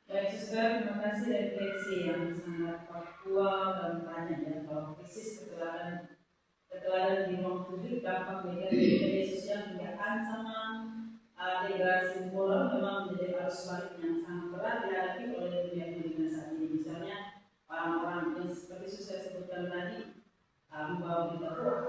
Baik, suster, terima kasih refleksi yang sangat faktual dan banyak ya. Kalau krisis keteladanan di ruang publik dampak media sosial hingga ancaman degradasi moral memang menjadi arus balik yang sangat berat dihadapi oleh dunia pendidikan saat ini. Misalnya orang-orang yang seperti suster sebutkan tadi membawa berita hoax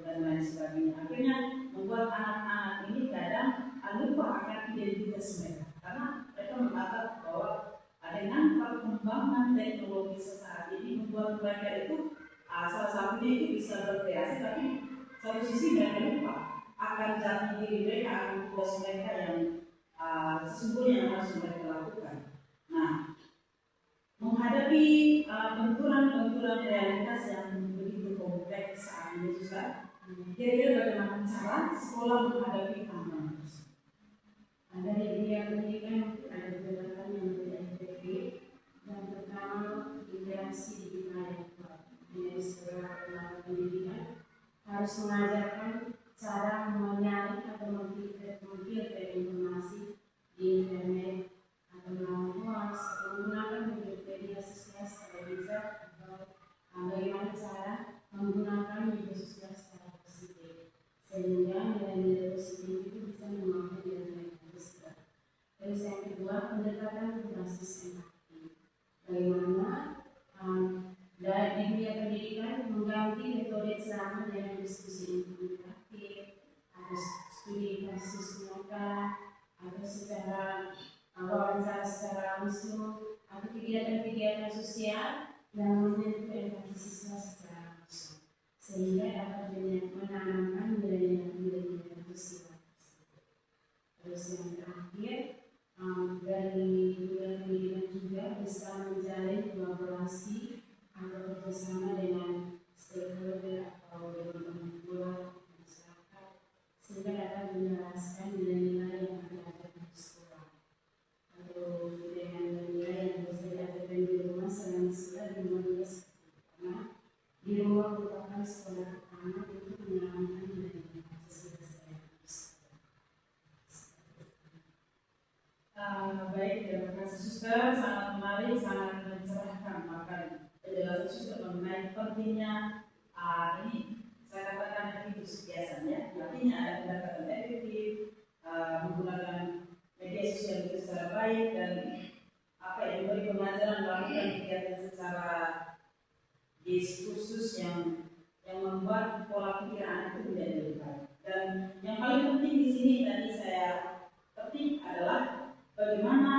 dan lain sebagainya. Akhirnya membuat anak-anak ini kadang lupa akan identitas mereka karena mereka menganggap bahwa dengan perkembangan teknologi saat ini membuat mereka itu salah satunya itu bisa berkreasi, tapi satu sisi mereka lupa akan jati diri mereka, akan tugas mereka yang sesungguhnya yang harus mereka lakukan. Nah, menghadapi benturan-benturan realitas yang begitu kompleks saat ini juga, kira-kira bagaimana cara sekolah menghadapi tantangan tersebut? Dari dunia pendidikan mungkin ada beberapa yang berbeda. Yang pertama, interaksi digital yang kuat. Dari sekolah pendidikan harus mengajarkan cara menyaring atau memfilter informasi di internet atau melalui hoax atau menggunakan media sosial secara bijak, atau bagaimana cara menggunakan media sosial secara positif sehingga nilai-nilai positif itu bisa menguatkan diri mereka. Terus yang kedua, pendekatan berbasis empati. Bagaimana di dunia pendidikan mengganti metode ceramah dengan diskusi interaktif atau studi kasus nyata atau secara wawancara secara langsung atau kegiatan-kegiatan sosial yang menyentuh empati siswa secara langsung sehingga dapat menanamkan nilai-nilai sosial. Terus yang terakhir, dari dunia pendidikan juga bisa menjalin kolaborasi atau kerjasama dengan stakeholder atau dengan orang tua masyarakat sehingga dapat menjelaskan nilai-nilai yang diajarkan di sekolah atau dengan nilai yang bisa diajarkan di rumah selama sekolah di rumah juga seperti itu karena di rumah merupakan sekolah pertama untuk menanamkan nilai-nilai Pancasila secara baik, terima kasih suster, sangat menarik, sangat mencerahkan makanya penjelasan suster mengenai pentingnya ini saya katakan itu biasanya artinya ada pendekatan efektif menggunakan media sosial itu secara baik dan yang memberi pembelajaran melakukan kegiatan secara diskursus yang membuat pola pikiran itu menjadi lebih baik. Dan yang paling penting di sini tadi saya petik adalah bagaimana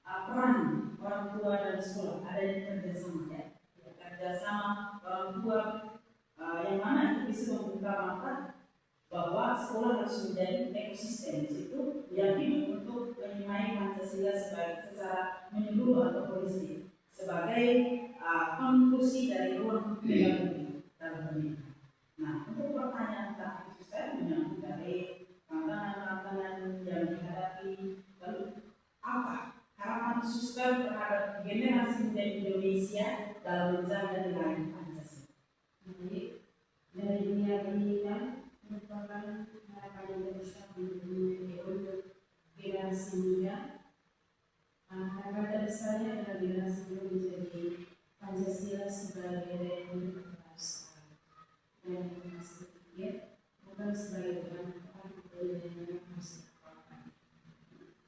peran orang tua dan sekolah adanya kerjasama ya. Kerjasama orang tua yang mana itu bisa membuka mata bahwa sekolah harus menjadi ekosistem itu yang hidup untuk menyemai Pancasila secara menyeluruh atau holistik sebagai konklusi dari ruang pendidikan dalam pendidikan. Nah, untuk pertanyaan terakhir saya menyambung dari tantangan-tantangan yang dihadapi, lalu apa harapan suster terhadap generasi muda Indonesia dalam menjaga nilai Pancasila? Dari dunia pendidikan merupakan harapan yang terbesar untuk generasi muda. Harapan terbesarnya adalah generasi muda menjadi Pancasila sebagai daya hidup kebangsaan dan masih berpikir bukan sebagai beban atau yang harus dilakukan.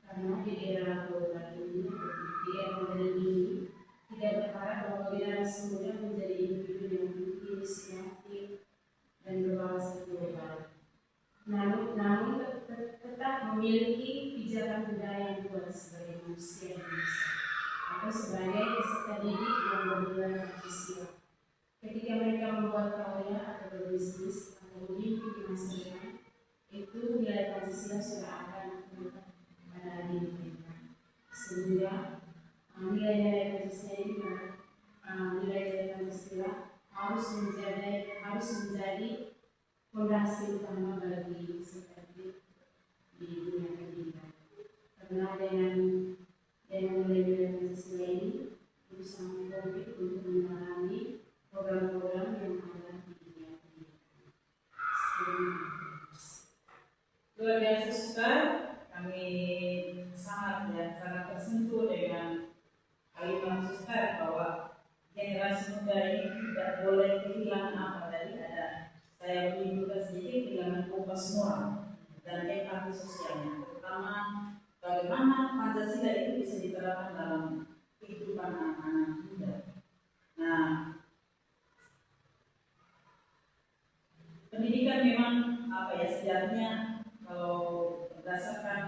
Karena di era global ini, di era modern ini, tidak berharap bahwa generasi muda menjadi individu yang memiliki inisiatif dan berwawasan global. Namun tetap memiliki pijakan budaya yang kuat sebagai manusia Indonesia atau sebagai peserta didik yang bernilai Pancasila. Ketika mereka membuat karya atau berbisnis atau memimpin di masa depan, itu nilai Pancasila sudah akan melekat pada diri mereka. Sehingga nilai-nilai Pancasila ini nilai-nilai Pancasila harus menjadi fondasi utama bagi seperti di dunia pendidikan. Karena dengan nilai-nilai Pancasila ini bisa membantu untuk mengalami program-program yang ada di dunia pendidikan. Luar biasa suster. sangat tersentuh dengan kalimat Suster bahwa generasi muda ini tidak boleh kehilangan apa tadi ada saya menyebutkan sedikit kehilangan kompas moral dan empati sosialnya, terutama bagaimana Pancasila itu bisa diterapkan dalam kehidupan anak-anak muda. Nah, pendidikan memang sejatinya kalau berdasarkan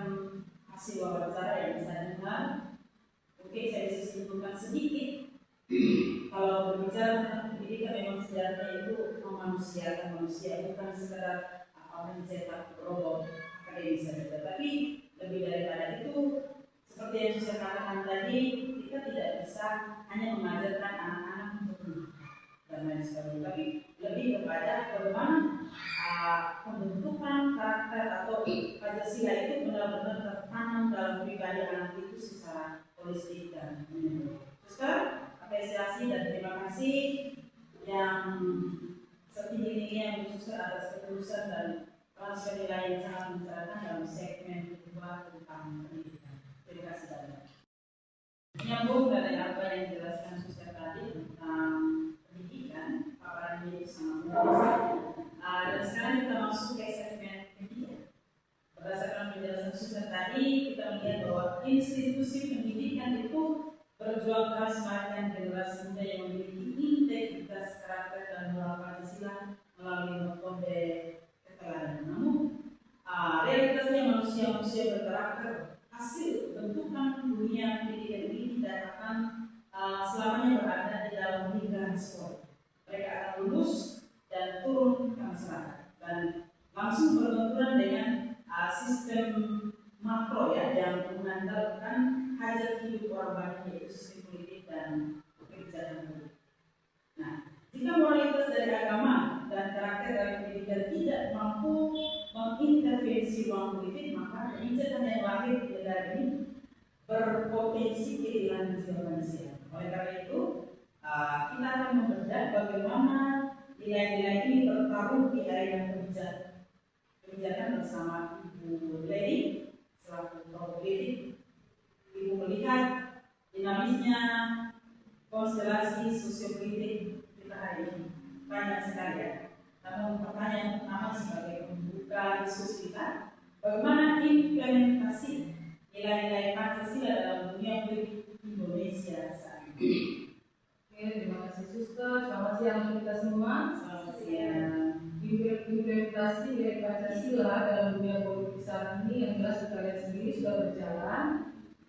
hasil wawancara yang saya dengar, mungkin saya bisa simpulkan sedikit. Kalau berbicara tentang pendidikan memang sejatinya itu memanusiakan manusia, bukan sekedar mencetak robot akademis saja, tetapi lebih daripada itu, seperti yang saya katakan tadi, kita tidak bisa hanya mengajarkan anak-anak untuk menikah dan lain sebagainya, tapi lebih kepada bagaimana pembentukan karakter atau Pancasila itu benar-benar tertanam dalam pribadi anak itu secara holistik dan menyeluruh. Suster, apresiasi dan terima kasih yang setinggi-tingginya yang Suster atas ketulusan dan transfer nilai yang sangat mencerahkan dalam segmen kedua tentang pendidikan. Terima kasih banyak. Nyambung dari apa yang dijelaskan Suster tadi tentang pendidikan, paparan ini sangat menarik. Dan sekarang kita masuk ke segmen ketiga. Berdasarkan penjelasan Suster tadi, kita melihat bahwa institusi pendidikan itu berjuang keras melahirkan generasi muda yang memiliki integritas karakter dan moral Pancasila melalui metode keteladan. Namun, realitasnya manusia berkarakter hasil bentukan dunia pendidikan ini tidak akan selamanya berada di dalam lingkaran sekolah. Mereka akan lulus dan turun ke masyarakat dan langsung berbenturan dengan sistem makro yang mengandalkan hajat hidup orang banyak, yaitu sistem politik dan kebijakan politik. Nah, jika moralitas dari agama dan karakter dari pendidikan tidak mampu mengintervensi ruang politik, maka kebijakan yang lahir di negara ini berpotensi kehilangan jiwa manusia. Oleh karena itu, kita akan membedah bagaimana nilai-nilai ini bertarung di area kebijakan bersama Ibu Lady selaku tokoh politik. Ibu melihat dinamisnya konstelasi sosiopolitik kita hari ini banyak sekali ya. Namun pertanyaan pertama sebagai pembuka diskusi kita, bagaimana implementasi nilai-nilai Pancasila dalam dunia politik Indonesia saat ini? Oke, terima kasih Suster. Selamat siang untuk kita semua. Selamat siang. Implementasi nilai Pancasila dalam dunia politik saat ini yang jelas kita lihat sendiri sudah berjalan.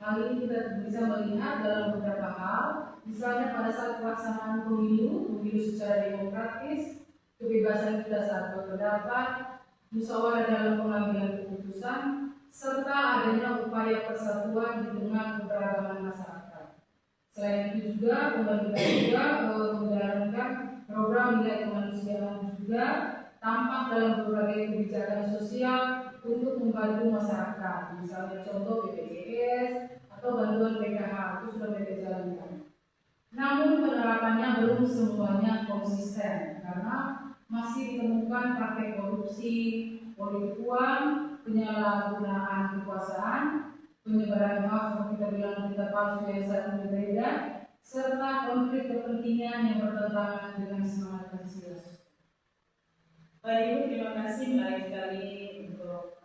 Kali ini kita bisa melihat dalam beberapa hal, misalnya pada saat pelaksanaan pemilu secara demokratis, kebebasan kita saat berpendapat, musyawarah dalam pengambilan keputusan, serta adanya upaya persatuan di tengah keberagaman masyarakat. Selain itu juga pemerintah juga menjalankan program nilai kemanusiaan juga tampak dalam berbagai kebijakan sosial untuk membantu masyarakat, misalnya contoh BPJS atau bantuan PKH itu sudah mereka jalankan. Namun penerapannya belum semuanya konsisten karena masih ditemukan praktek korupsi, politik uang, penyalahgunaan kekuasaan, penyebaran hoax seperti kita bilang berita palsu yang saling berbeda, serta konflik kepentingan yang bertentangan dengan semangat Pancasila. Baik Ibu, terima kasih menarik sekali untuk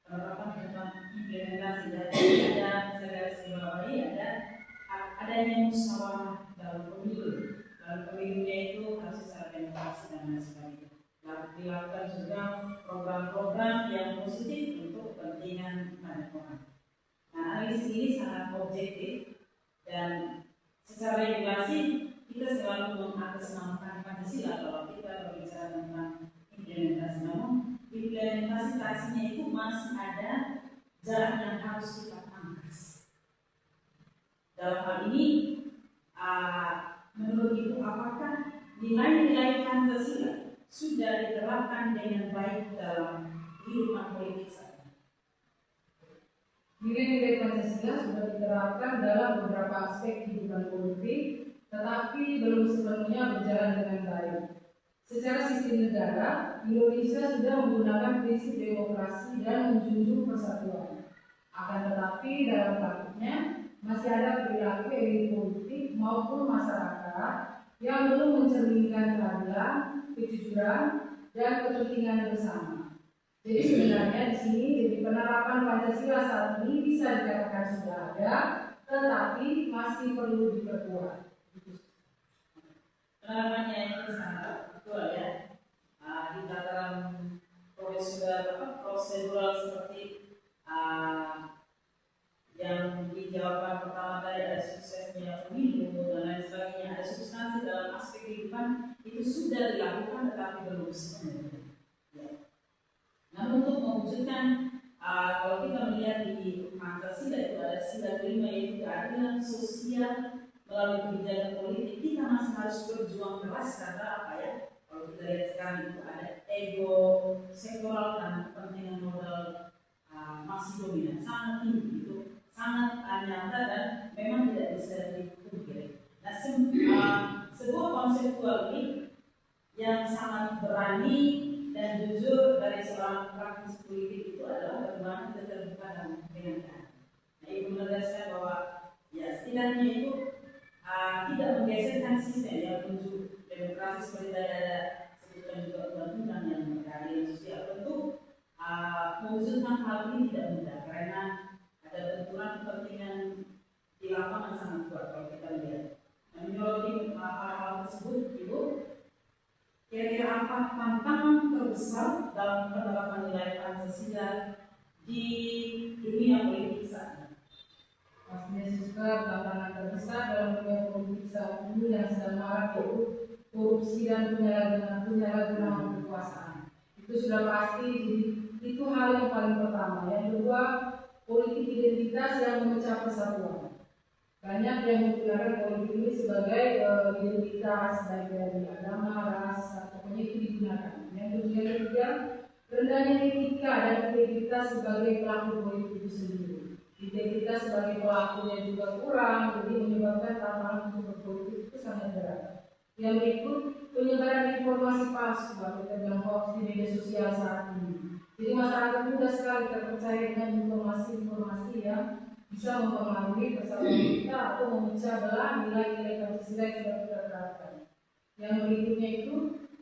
penerapan tentang implementasi dan ada segala bawahi adanya musyawarah dalam pemilu. Dalam pemilunya itu harus secara demokrasi dan lain sebagainya. Dilakukan juga program-program yang positif untuk kepentingan banyak orang. Nah, analisis ini sangat objektif dan secara regulasi kita selalu mengatasnamakan Pancasila kalau kita berbicara tentang implementasi. Namun implementasi taksinya itu masih ada jarak yang harus kita pangkas. Dalam hal ini, menurut Ibu, apakah nilai-nilai Pancasila sudah diterapkan dengan baik dalam kehidupan politik saat ini? Nilai-nilai Pancasila sudah diterapkan dalam beberapa aspek kehidupan politik, tetapi belum sepenuhnya berjalan dengan baik. Secara sistem negara, Indonesia sudah menggunakan prinsip demokrasi dan menjunjung persatuan. Akan tetapi dalam praktiknya masih ada perilaku elit politik maupun masyarakat yang belum mencerminkan keadilan, kejujuran, dan kepentingan bersama. Jadi sebenarnya di sini jadi penerapan Pancasila saat ini bisa dikatakan sudah ada, tetapi masih perlu diperkuat. Penerapannya itu sangat betul ya. Di tataran prosedural seperti yang dijawabkan pertama tadi ada suksesnya pemilu dan lain sebagainya, ada substansi dalam aspek kehidupan itu sudah dilakukan tetapi belum sepenuhnya. Ya. Nah, untuk mewujudkan kalau kita melihat di Pancasila itu ada sila kelima yaitu keadilan sosial melalui kebijakan politik, kita masih harus berjuang keras karena apa ya? Kalau kita lihat sekarang itu ada ego sektoral dan kepentingan modal masih dominan, sangat tinggi itu, sangat nyata dan memang tidak bisa dipungkiri. Nah, sebuah konseptual ini yang sangat berani dan jujur dari seorang praktis politik itu adalah bagaimana kita terbuka dengan keadaan. Nah, Ibu menegaskan bahwa ya setidaknya itu tidak menggeserkan sistem yang menuju demokrasi seperti tadi ada sebutkan juga undang-undang yang berkeadilan sosial. Tentu mewujudkan hal ini tidak mudah karena ada benturan kepentingan di lapangan sangat kuat kalau kita lihat. Nah, menyoroti hal-hal tersebut, Ibu, kira-kira apa tantangan terbesar dalam penerapan nilai Pancasila di dunia politik saat ini? Pastinya juga tantangan terbesar dalam dunia politik saat ini yang sedang marak yaitu korupsi dan penyalahgunaan kekuasaan. Itu sudah pasti, itu hal yang paling pertama. Yang kedua, politik identitas yang memecah persatuan. Banyak yang menggunakan politik ini sebagai identitas baik dari agama, ras, pokoknya itu digunakan. Yang ketiga, rendahnya etika dan integritas sebagai pelaku politik itu sendiri. Integritas sebagai pelakunya juga kurang, jadi menyebabkan tantangan untuk berpolitik itu sangat berat. Yang berikut, penyebaran informasi palsu atau terbilang hoax di media sosial saat ini. Jadi masyarakat mudah sekali terpercaya dengan informasi-informasi yang bisa mempengaruhi persatuan kita atau memecah belah nilai-nilai Pancasila yang sudah kita terapkan. Yang berikutnya itu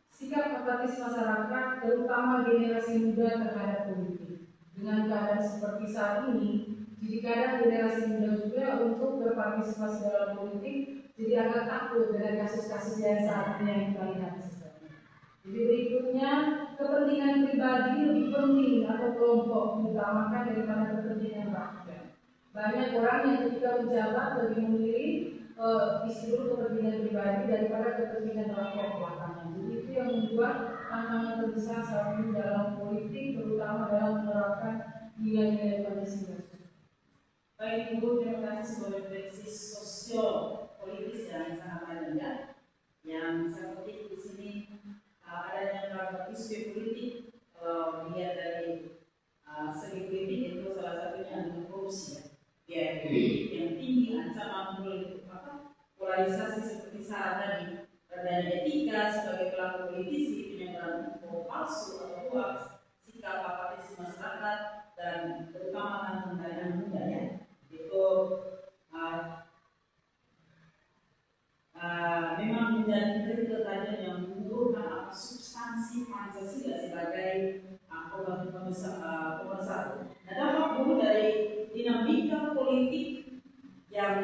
sikap apatis masyarakat, terutama generasi muda terhadap politik. Dengan keadaan seperti saat ini, jadi kadang generasi muda juga untuk berpartisipasi dalam politik jadi agak takut dengan kasus-kasus yang saat ini yang kita lihat. Jadi berikutnya, kepentingan pribadi lebih penting atau kelompok diutamakan daripada kepentingan rakyat. Banyak orang yang ketika menjabat lebih memilih isu kepentingan pribadi daripada kepentingan rakyat belakangan. Jadi itu yang membuat tantangan terbesar saat ini dalam politik, terutama dalam menerapkan nilai-nilai Pancasila. Baik Ibu, terima kasih sebagai refleksi sosio-politis yang sangat panjang ya. Yang saya petik di sini adanya beberapa isu politik. Kalau dilihat dari segi politik itu salah satunya adalah korupsi ya. Biaya politik yang tinggi, ancaman polarisasi seperti syarat tadi, rendahnya etika sebagai pelaku politisi, penyebaran info palsu atau hoax, sikap apatis masyarakat, dan terutama tentang anak muda ya. Itu memang menjadi kritik tajam yang menurunkan substansi Pancasila sebagai pemersatu. Nah, dampak buruk dari dinamika politik yang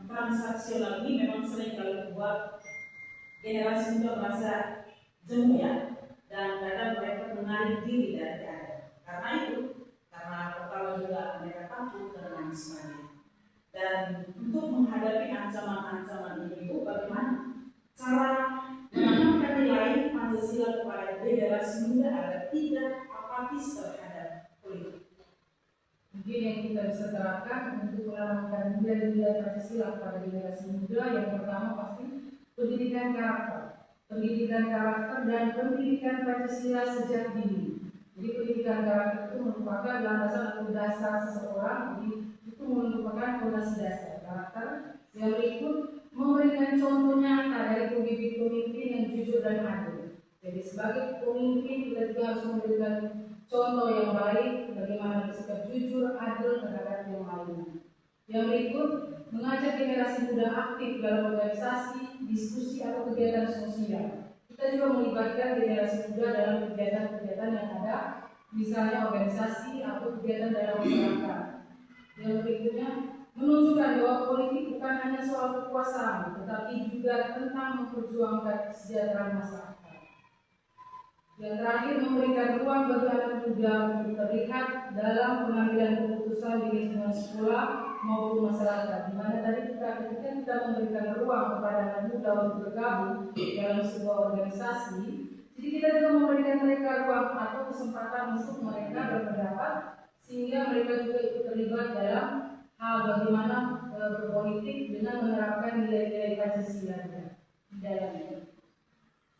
transaksional ini memang sering kali membuat generasi muda merasa jemu ya, dan kadang mereka menarik diri dari keadaan. Karena itu, karena pertama juga mereka takut dan lain sebagainya. Dan untuk menghadapi ancaman-ancaman ini, Ibu, bagaimana cara menanamkan nilai Pancasila kepada generasi muda agar tidak apatis terhadap politik? Mungkin yang kita bisa terapkan untuk menanamkan nilai-nilai Pancasila kepada generasi muda, yang pertama pasti pendidikan karakter. Pendidikan karakter dan pendidikan Pancasila sejak dini. Jadi pendidikan karakter itu merupakan landasan atau dasar seseorang, jadi itu merupakan fondasi dasar karakter. Yang berikut memberikan contoh nyata dari pemimpin-pemimpin yang jujur dan adil. Jadi Sebagai pemimpin kita juga harus memberikan contoh yang baik bagaimana bersikap jujur, adil terhadap yang lainnya. Yang berikut, mengajak generasi muda aktif dalam organisasi, diskusi atau kegiatan sosial. Kita juga melibatkan generasi muda dalam kegiatan-kegiatan yang ada, misalnya organisasi atau kegiatan dalam masyarakat. Yang berikutnya, menunjukkan bahwa politik bukan hanya soal kekuasaan, tetapi juga tentang memperjuangkan kesejahteraan masyarakat. Yang terakhir, memberikan ruang bagi anak muda untuk terlihat dalam pengambilan keputusan di lingkungan sekolah maupun masyarakat. Di mana tadi ketika kita memberikan ruang kepada anak muda untuk bergabung dalam sebuah organisasi, jadi kita juga memberikan mereka ruang atau kesempatan untuk mereka berpendapat, sehingga mereka juga ikut terlibat dalam hal bagaimana berpolitik dengan menerapkan nilai-nilai Pancasila di dalamnya.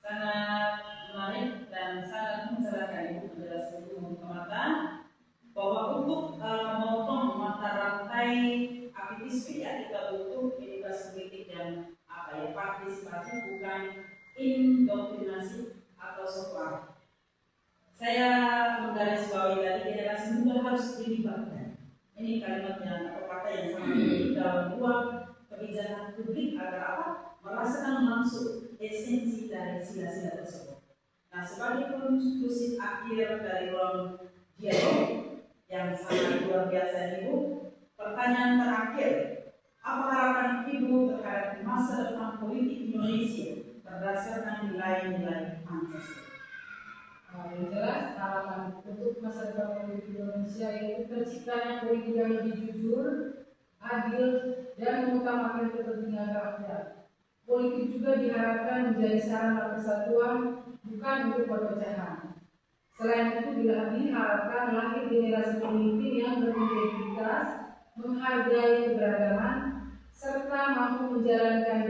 Sangat menarik dan sangat mencerahkan Ibu menjelaskan itu mata bahwa untuk memotong mata rantai aktivisme ya kita butuh edukasi politik yang partisipatif, bukan indoktrinasi atau soal. Saya menggarisbawahi tadi generasi muda harus dilibatkan. Ini kalimat yang atau kata yang sangat penting dalam ruang kebijakan publik agar apa? Merasakan langsung esensi dari sila-sila tersebut. Nah, sebagai konklusi akhir dari ruang dialog yang sangat luar biasa Ibu, pertanyaan terakhir, apa harapan Ibu terhadap masa depan politik Indonesia berdasarkan nilai-nilai Pancasila? Yang jelas harapan untuk masa depan politik Indonesia yaitu terciptanya politik yang lebih jujur, adil, dan mengutamakan kepentingan rakyat. Politik juga diharapkan menjadi sarana persatuan, bukan untuk perpecahan. Selain itu, diharapkan lahir generasi pemimpin yang berintegritas, menghargai keberagaman, serta mampu menjalankan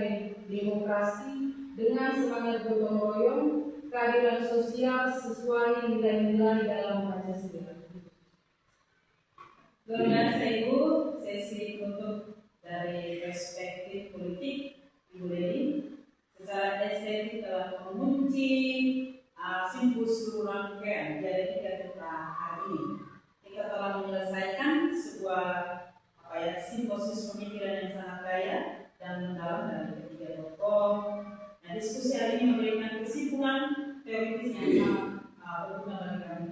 demokrasi dengan semangat gotong royong, keadilan sosial sesuai nilai-nilai dalam Pancasila. Luar biasa Ibu, sesi untuk dari perspektif politik Ibu Leli secara estetik telah mengunci simpus rangkaian dialektika kita hari ini. Kita telah menyelesaikan sebuah simposius pemikiran yang sangat kaya dan mendalam dari ketiga tokoh. Nah, diskusi hari ini memberikan kesimpulan teoritis yang sangat berguna bagi kami.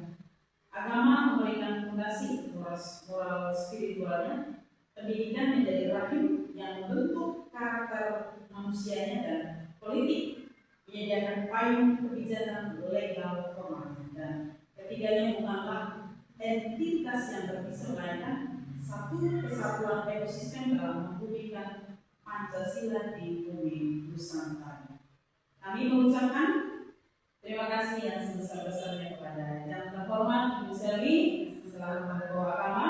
Agama memberikan fondasi moral spiritualnya. Pendidikan menjadi rahim yang membentuk karakter manusianya, dan politik menyediakan payung kebijakan legal formal. Dan ketiganya bukanlah entitas yang berpisah, melainkan satu kesatuan ekosistem dalam membumikan Pancasila di bumi Nusantara. Kami mengucapkan terima kasih yang sebesar-besarnya kepada yang terhormat Ibu Selvi selaku Menko Agama,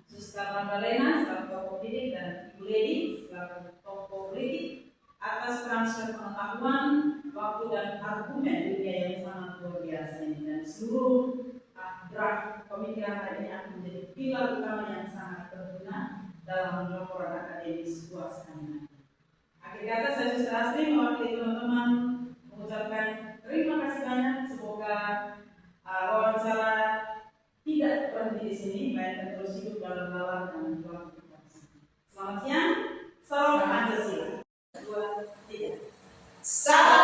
Suster Magdalena selaku tokoh politik, dan Ibu Leli selaku tokoh politik atas transfer pengetahuan, waktu, dan argumen dunia yang sangat luar biasa ini. Dan seluruh draft pemikiran hari ini akan menjadi pilar utama yang sangat berguna dalam laporan akademis luas kami. Akhir kata, saya Suster Asri mewakili teman-teman mengucapkan terima kasih banyak. Semoga wawancara tidak berhenti di sini, melainkan terus hidup dalam lawan dan perjuangan kita. Selamat siang, salam Pancasila. 2, 3. Salam.